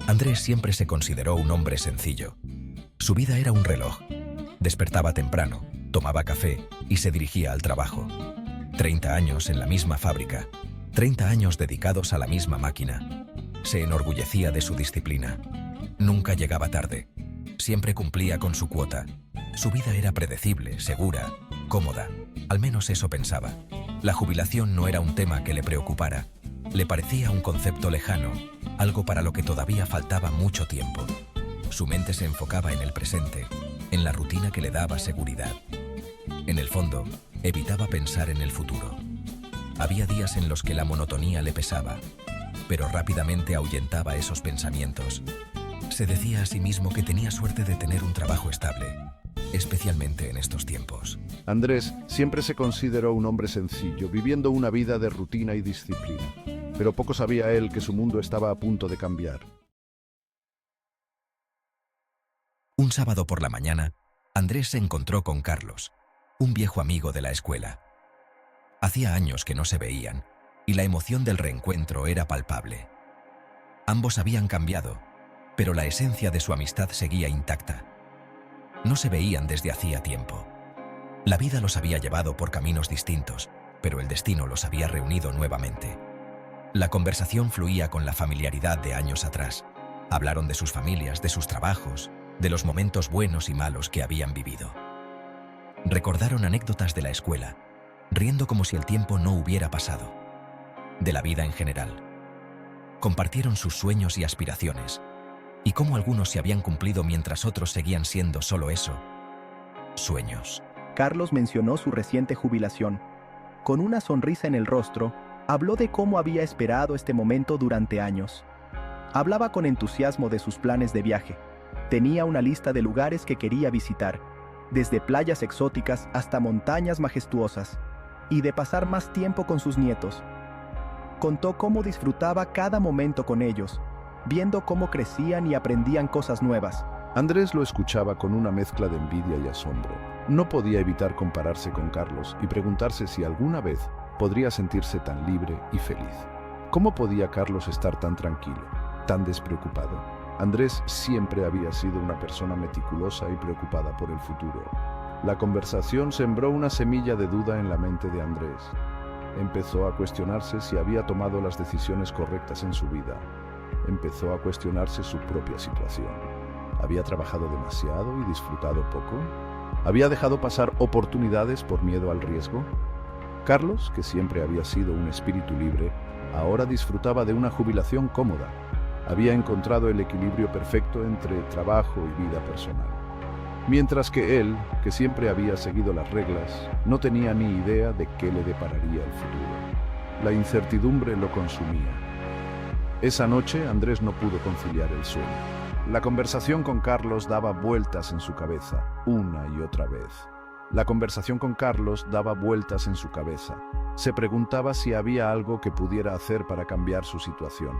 Andrés siempre se consideró un hombre sencillo. Su vida era un reloj. Despertaba temprano, tomaba café y se dirigía al trabajo. 30 años en la misma fábrica, 30 años dedicados a la misma máquina. Se enorgullecía de su disciplina. Nunca llegaba tarde. Siempre cumplía con su cuota. Su vida era predecible, segura, cómoda. Al menos eso pensaba. La jubilación no era un tema que le preocupara. Le parecía un concepto lejano, algo para lo que todavía faltaba mucho tiempo. Su mente se enfocaba en el presente, en la rutina que le daba seguridad. En el fondo, evitaba pensar en el futuro. Había días en los que la monotonía le pesaba, pero rápidamente ahuyentaba esos pensamientos. Se decía a sí mismo que tenía suerte de tener un trabajo estable, especialmente en estos tiempos. Andrés siempre se consideró un hombre sencillo, viviendo una vida de rutina y disciplina. Pero poco sabía él que su mundo estaba a punto de cambiar. Un sábado por la mañana, Andrés se encontró con Carlos, un viejo amigo de la escuela. Hacía años que no se veían, y la emoción del reencuentro era palpable. Ambos habían cambiado, pero la esencia de su amistad seguía intacta. No se veían desde hacía tiempo. La vida los había llevado por caminos distintos, pero el destino los había reunido nuevamente. La conversación fluía con la familiaridad de años atrás. Hablaron de sus familias, de sus trabajos, de los momentos buenos y malos que habían vivido. Recordaron anécdotas de la escuela, riendo como si el tiempo no hubiera pasado. De la vida en general. Compartieron sus sueños y aspiraciones, y cómo algunos se habían cumplido mientras otros seguían siendo solo eso, sueños. Carlos mencionó su reciente jubilación. Con una sonrisa en el rostro, habló de cómo había esperado este momento durante años. Hablaba con entusiasmo de sus planes de viaje. Tenía una lista de lugares que quería visitar, desde playas exóticas hasta montañas majestuosas, y de pasar más tiempo con sus nietos. Contó cómo disfrutaba cada momento con ellos, viendo cómo crecían y aprendían cosas nuevas. Andrés lo escuchaba con una mezcla de envidia y asombro. No podía evitar compararse con Carlos y preguntarse si alguna vez podría sentirse tan libre y feliz. ¿Cómo podía Carlos estar tan tranquilo, tan despreocupado? Andrés siempre había sido una persona meticulosa y preocupada por el futuro. La conversación sembró una semilla de duda en la mente de Andrés. Empezó a cuestionarse si había tomado las decisiones correctas en su vida. Empezó a cuestionarse su propia situación. ¿Había trabajado demasiado y disfrutado poco? ¿Había dejado pasar oportunidades por miedo al riesgo? Carlos, que siempre había sido un espíritu libre, ahora disfrutaba de una jubilación cómoda. Había encontrado el equilibrio perfecto entre trabajo y vida personal. Mientras que él, que siempre había seguido las reglas, no tenía ni idea de qué le depararía el futuro. La incertidumbre lo consumía. Esa noche Andrés no pudo conciliar el sueño. La conversación con Carlos daba vueltas en su cabeza, una y otra vez. La conversación con Carlos daba vueltas en su cabeza. Se preguntaba si había algo que pudiera hacer para cambiar su situación.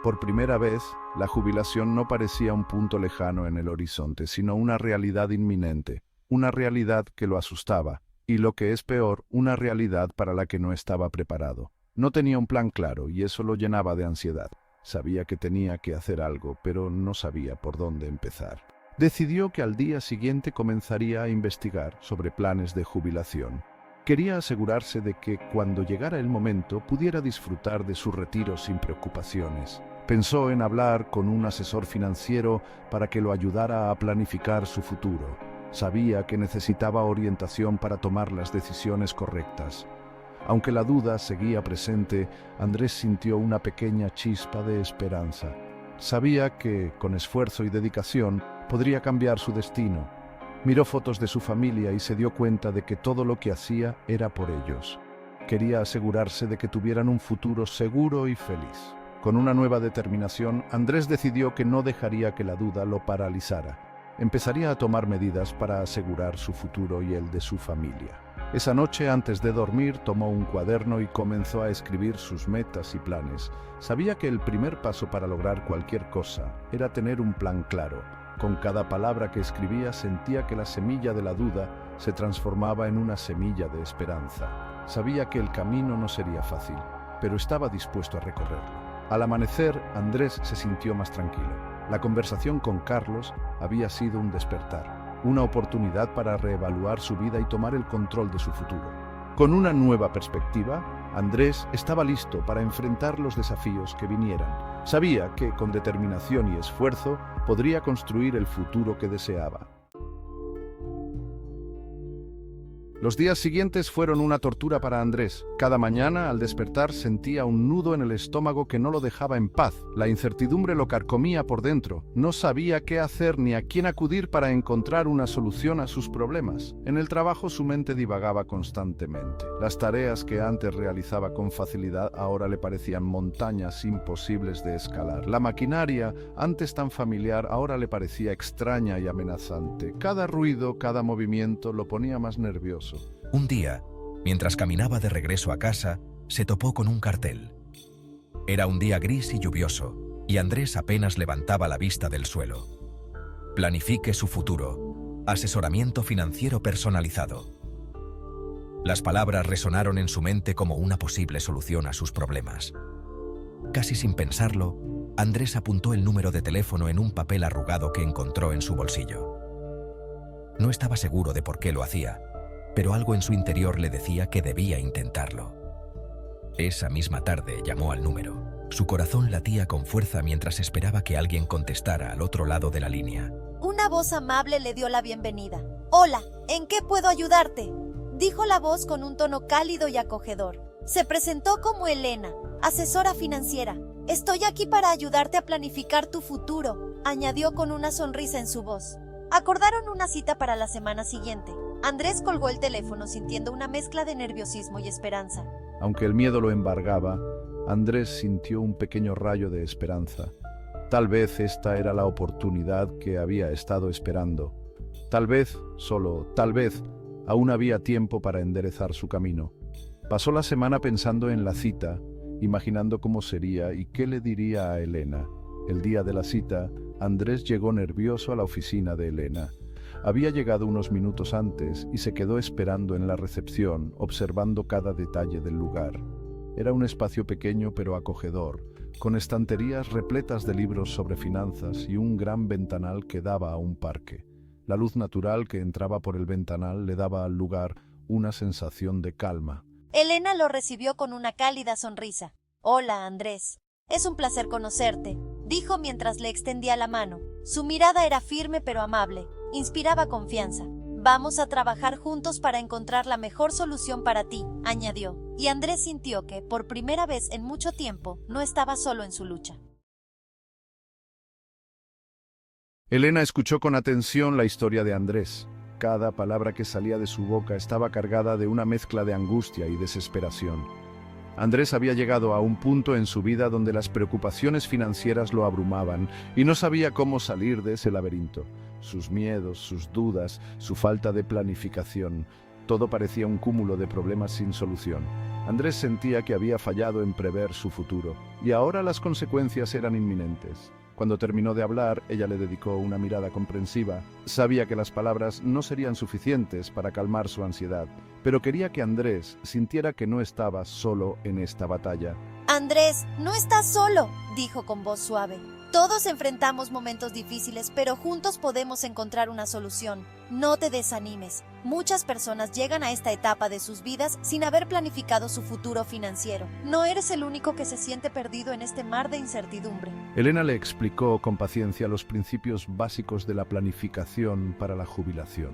Por primera vez, la jubilación no parecía un punto lejano en el horizonte, sino una realidad inminente, una realidad que lo asustaba, y lo que es peor, una realidad para la que no estaba preparado. No tenía un plan claro y eso lo llenaba de ansiedad. Sabía que tenía que hacer algo, pero no sabía por dónde empezar. Decidió que al día siguiente comenzaría a investigar sobre planes de jubilación. Quería asegurarse de que, cuando llegara el momento, pudiera disfrutar de su retiro sin preocupaciones. Pensó en hablar con un asesor financiero para que lo ayudara a planificar su futuro. Sabía que necesitaba orientación para tomar las decisiones correctas. Aunque la duda seguía presente, Andrés sintió una pequeña chispa de esperanza. Sabía que, con esfuerzo y dedicación, podría cambiar su destino. Miró fotos de su familia y se dio cuenta de que todo lo que hacía era por ellos. Quería asegurarse de que tuvieran un futuro seguro y feliz. Con una nueva determinación, Andrés decidió que no dejaría que la duda lo paralizara. Empezaría a tomar medidas para asegurar su futuro y el de su familia. Esa noche, antes de dormir, tomó un cuaderno y comenzó a escribir sus metas y planes. Sabía que el primer paso para lograr cualquier cosa era tener un plan claro. Con cada palabra que escribía sentía que la semilla de la duda se transformaba en una semilla de esperanza. Sabía que el camino no sería fácil, pero estaba dispuesto a recorrerlo. Al amanecer, Andrés se sintió más tranquilo. La conversación con Carlos había sido un despertar, una oportunidad para reevaluar su vida y tomar el control de su futuro. Con una nueva perspectiva, Andrés estaba listo para enfrentar los desafíos que vinieran. Sabía que, con determinación y esfuerzo, podría construir el futuro que deseaba. Los días siguientes fueron una tortura para Andrés. Cada mañana, al despertar, sentía un nudo en el estómago que no lo dejaba en paz. La incertidumbre lo carcomía por dentro. No sabía qué hacer ni a quién acudir para encontrar una solución a sus problemas. En el trabajo su mente divagaba constantemente. Las tareas que antes realizaba con facilidad ahora le parecían montañas imposibles de escalar. La maquinaria, antes tan familiar, ahora le parecía extraña y amenazante. Cada ruido, cada movimiento lo ponía más nervioso. Un día, mientras caminaba de regreso a casa, se topó con un cartel. Era un día gris y lluvioso, y Andrés apenas levantaba la vista del suelo. Planifique su futuro. Asesoramiento financiero personalizado. Las palabras resonaron en su mente como una posible solución a sus problemas. Casi sin pensarlo, Andrés apuntó el número de teléfono en un papel arrugado que encontró en su bolsillo. No estaba seguro de por qué lo hacía, pero algo en su interior le decía que debía intentarlo. Esa misma tarde llamó al número. Su corazón latía con fuerza mientras esperaba que alguien contestara al otro lado de la línea. Una voz amable le dio la bienvenida. «Hola, ¿en qué puedo ayudarte?», dijo la voz con un tono cálido y acogedor. Se presentó como Elena, asesora financiera. «Estoy aquí para ayudarte a planificar tu futuro», añadió con una sonrisa en su voz. Acordaron una cita para la semana siguiente. Andrés colgó el teléfono sintiendo una mezcla de nerviosismo y esperanza. Aunque el miedo lo embargaba, Andrés sintió un pequeño rayo de esperanza. Tal vez esta era la oportunidad que había estado esperando. Tal vez, solo tal vez, aún había tiempo para enderezar su camino. Pasó la semana pensando en la cita, imaginando cómo sería y qué le diría a Elena. El día de la cita, Andrés llegó nervioso a la oficina de Elena. Había llegado unos minutos antes y se quedó esperando en la recepción, observando cada detalle del lugar. Era un espacio pequeño pero acogedor, con estanterías repletas de libros sobre finanzas y un gran ventanal que daba a un parque. La luz natural que entraba por el ventanal le daba al lugar una sensación de calma. Elena lo recibió con una cálida sonrisa. «Hola, Andrés. Es un placer conocerte», dijo mientras le extendía la mano. Su mirada era firme pero amable. Inspiraba confianza. «Vamos a trabajar juntos para encontrar la mejor solución para ti», añadió, y Andrés sintió que, por primera vez en mucho tiempo, no estaba solo en su lucha. Elena escuchó con atención la historia de Andrés. Cada palabra que salía de su boca estaba cargada de una mezcla de angustia y desesperación. Andrés había llegado a un punto en su vida donde las preocupaciones financieras lo abrumaban y no sabía cómo salir de ese laberinto. Sus miedos, sus dudas, su falta de planificación, todo parecía un cúmulo de problemas sin solución. Andrés sentía que había fallado en prever su futuro, y ahora las consecuencias eran inminentes. Cuando terminó de hablar, ella le dedicó una mirada comprensiva. Sabía que las palabras no serían suficientes para calmar su ansiedad, pero quería que Andrés sintiera que no estaba solo en esta batalla. «Andrés, no estás solo», dijo con voz suave. «Todos enfrentamos momentos difíciles, pero juntos podemos encontrar una solución. No te desanimes. Muchas personas llegan a esta etapa de sus vidas sin haber planificado su futuro financiero. No eres el único que se siente perdido en este mar de incertidumbre». Elena le explicó con paciencia los principios básicos de la planificación para la jubilación.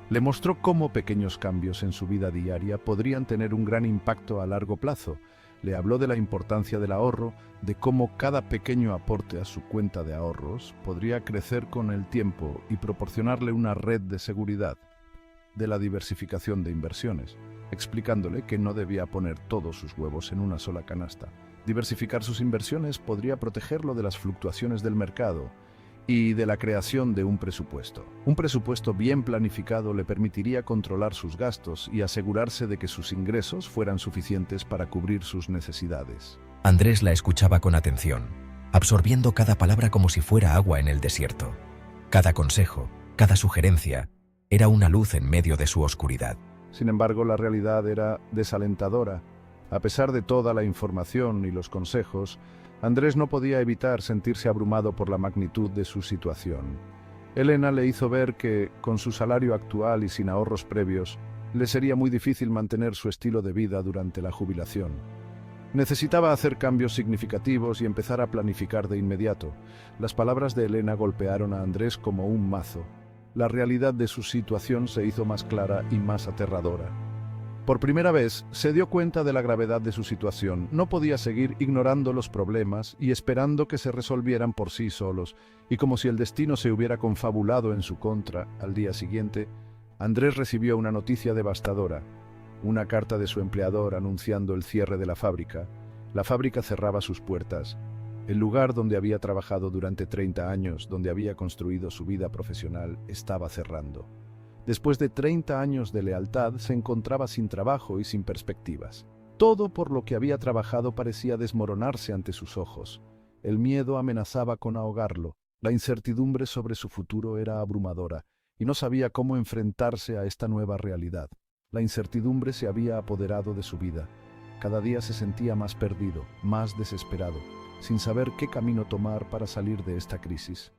Le mostró cómo pequeños cambios en su vida diaria podrían tener un gran impacto a largo plazo. Le habló de la importancia del ahorro, de cómo cada pequeño aporte a su cuenta de ahorros podría crecer con el tiempo y proporcionarle una red de seguridad, de la diversificación de inversiones, explicándole que no debía poner todos sus huevos en una sola canasta. Diversificar sus inversiones podría protegerlo de las fluctuaciones del mercado y de la creación de un presupuesto. Un presupuesto bien planificado le permitiría controlar sus gastos y asegurarse de que sus ingresos fueran suficientes para cubrir sus necesidades. Andrés la escuchaba con atención, absorbiendo cada palabra como si fuera agua en el desierto. Cada consejo, cada sugerencia, era una luz en medio de su oscuridad. Sin embargo, la realidad era desalentadora. A pesar de toda la información y los consejos, Andrés no podía evitar sentirse abrumado por la magnitud de su situación. Elena le hizo ver que, con su salario actual y sin ahorros previos, le sería muy difícil mantener su estilo de vida durante la jubilación. Necesitaba hacer cambios significativos y empezar a planificar de inmediato. Las palabras de Elena golpearon a Andrés como un mazo. La realidad de su situación se hizo más clara y más aterradora. Por primera vez, se dio cuenta de la gravedad de su situación. No podía seguir ignorando los problemas y esperando que se resolvieran por sí solos, y como si el destino se hubiera confabulado en su contra. Al día siguiente, Andrés recibió una noticia devastadora. Una carta de su empleador anunciando el cierre de la fábrica. La fábrica cerraba sus puertas. El lugar donde había trabajado durante 30 años, donde había construido su vida profesional, estaba cerrando. Después de 30 años de lealtad, se encontraba sin trabajo y sin perspectivas. Todo por lo que había trabajado parecía desmoronarse ante sus ojos. El miedo amenazaba con ahogarlo. La incertidumbre sobre su futuro era abrumadora, y no sabía cómo enfrentarse a esta nueva realidad. La incertidumbre se había apoderado de su vida. Cada día se sentía más perdido, más desesperado, sin saber qué camino tomar para salir de esta crisis.